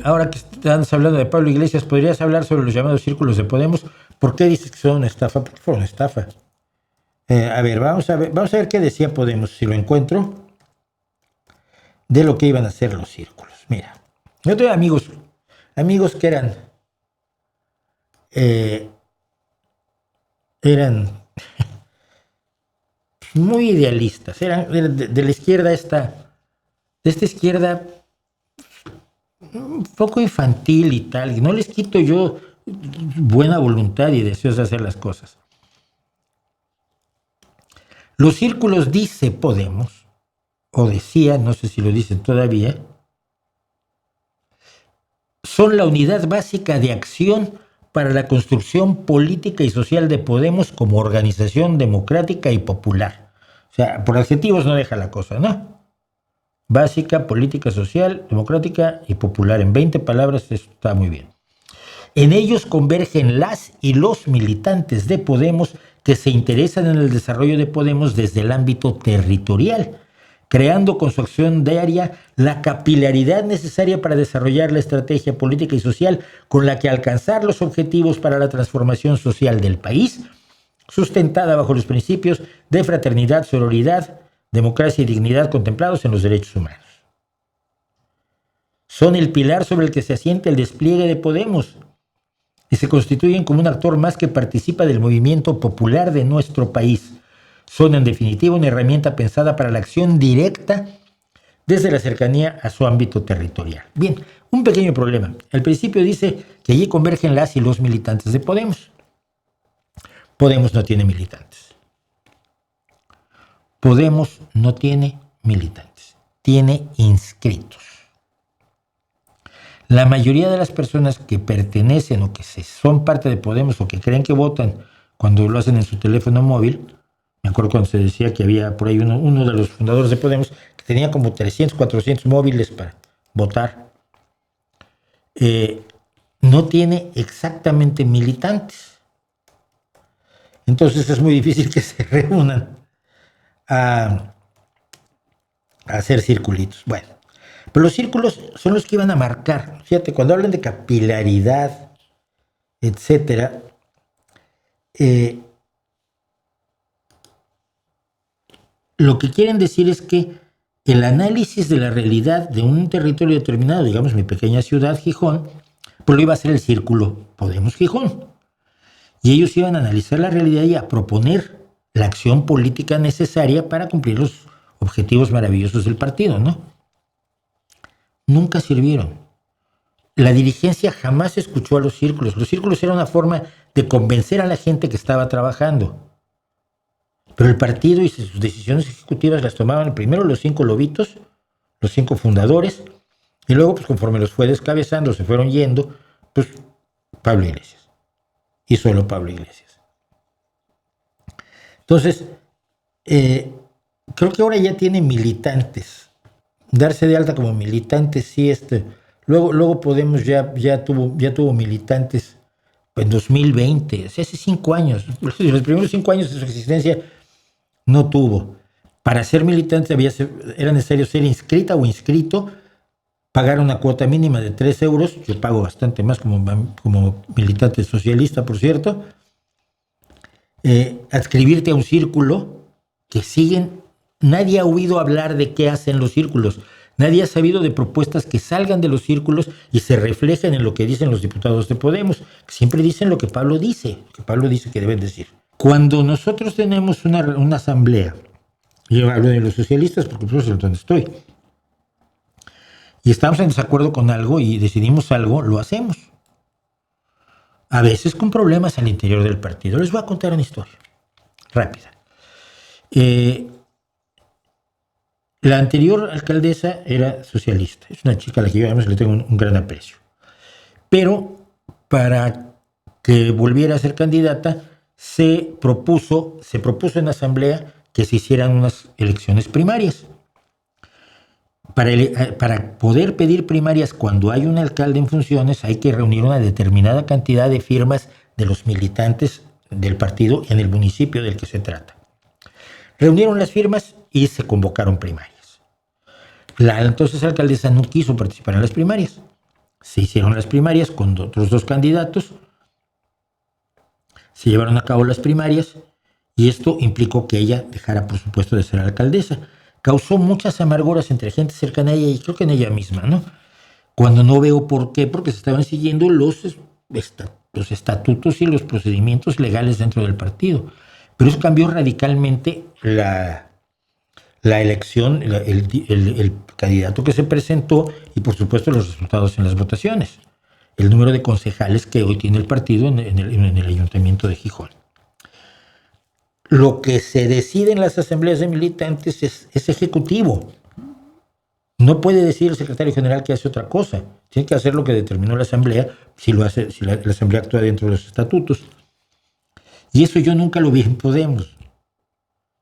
Ahora que estás hablando de Pablo Iglesias, ¿podrías hablar sobre los llamados círculos de Podemos? ¿Por qué dices que son una estafa? Porque fueron una estafa. A ver, vamos a ver qué decía Podemos, si lo encuentro, de lo que iban a hacer los círculos. Mira, yo tengo amigos que eh, eran muy idealistas, eran de la izquierda de esta izquierda un poco infantil y tal, y no les quito yo buena voluntad y deseos de hacer las cosas. Los círculos, dice Podemos, o decía, no sé si lo dicen todavía, son la unidad básica de acción para la construcción política y social de Podemos como organización democrática y popular. O sea, por adjetivos no deja la cosa, ¿no? Básica, política, social, democrática y popular. En 20 palabras eso está muy bien. En ellos convergen las y los militantes de Podemos que se interesan en el desarrollo de Podemos desde el ámbito territorial, creando con su acción diaria la capilaridad necesaria para desarrollar la estrategia política y social con la que alcanzar los objetivos para la transformación social del país, sustentada bajo los principios de fraternidad, sororidad, democracia y dignidad contemplados en los derechos humanos. Son el pilar sobre el que se asienta el despliegue de Podemos y se constituyen como un actor más que participa del movimiento popular de nuestro país. Son en definitiva una herramienta pensada para la acción directa desde la cercanía a su ámbito territorial. Bien, un pequeño problema. Al principio dice que allí convergen las y los militantes de Podemos. Podemos no tiene militantes. Podemos no tiene militantes, tiene inscritos. La mayoría de las personas que pertenecen o que son parte de Podemos o que creen que votan cuando lo hacen en su teléfono móvil, me acuerdo cuando se decía que había por ahí uno de los fundadores de Podemos que tenía como 300, 400 móviles para votar, no tiene exactamente militantes. Entonces es muy difícil que se reúnan a hacer circulitos. Bueno, pero los círculos son los que iban a marcar. Fíjate, cuando hablan de capilaridad, etcétera, lo que quieren decir es que el análisis de la realidad de un territorio determinado, digamos mi pequeña ciudad, Gijón, pues lo iba a hacer el círculo Podemos Gijón. Y ellos iban a analizar la realidad y a proponer la acción política necesaria para cumplir los objetivos maravillosos del partido, ¿no? Nunca sirvieron. La dirigencia jamás escuchó a los círculos. Los círculos eran una forma de convencer a la gente que estaba trabajando. Pero el partido y sus decisiones ejecutivas las tomaban primero los 5 lobitos, los 5 fundadores, y luego, pues conforme los fue descabezando, se fueron yendo, pues Pablo Iglesias. Y solo Pablo Iglesias. Entonces, creo que ahora ya tiene militantes. Darse de alta como militante, sí, luego Podemos ya tuvo militantes en 2020, hace 5 años. Los primeros 5 años de su existencia no tuvo. Para ser militante era necesario ser inscrita o inscrito, pagar una cuota mínima de 3 euros. Yo pago bastante más como militante socialista, por cierto. Adscribirte a un círculo que siguen. Nadie ha oído hablar de qué hacen los círculos. Nadie ha sabido de propuestas que salgan de los círculos y se reflejen en lo que dicen los diputados de Podemos, que siempre dicen lo que Pablo dice que deben decir. Cuando nosotros tenemos una asamblea, yo hablo de los socialistas porque pues es donde estoy, y estamos en desacuerdo con algo y decidimos algo, lo hacemos. A veces con problemas al interior del partido. Les voy a contar una historia rápida. La anterior alcaldesa era socialista. Es una chica a la que yo además le tengo un gran aprecio. Pero para que volviera a ser candidata, se propuso en la asamblea que se hicieran unas elecciones primarias. Para poder pedir primarias cuando hay un alcalde en funciones, hay que reunir una determinada cantidad de firmas de los militantes del partido en el municipio del que se trata. Reunieron las firmas y se convocaron primarias. La entonces alcaldesa no quiso participar en las primarias. Se hicieron las primarias con otros 2 candidatos, se llevaron a cabo las primarias y esto implicó que ella dejara, por supuesto, de ser alcaldesa. Causó muchas amarguras entre gente cercana a ella y creo que en ella misma, ¿no? Cuando no veo por qué, porque se estaban siguiendo los estatutos y los procedimientos legales dentro del partido. Pero eso cambió radicalmente la elección, el candidato que se presentó y por supuesto los resultados en las votaciones. El número de concejales que hoy tiene el partido en el ayuntamiento de Gijón. Lo que se decide en las asambleas de militantes es ejecutivo. No puede decir el secretario general que hace otra cosa. Tiene que hacer lo que determinó la asamblea, si la asamblea actúa dentro de los estatutos. Y eso yo nunca lo vi en Podemos.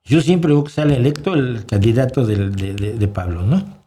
Yo siempre veo que sale electo el candidato de Pablo, ¿no?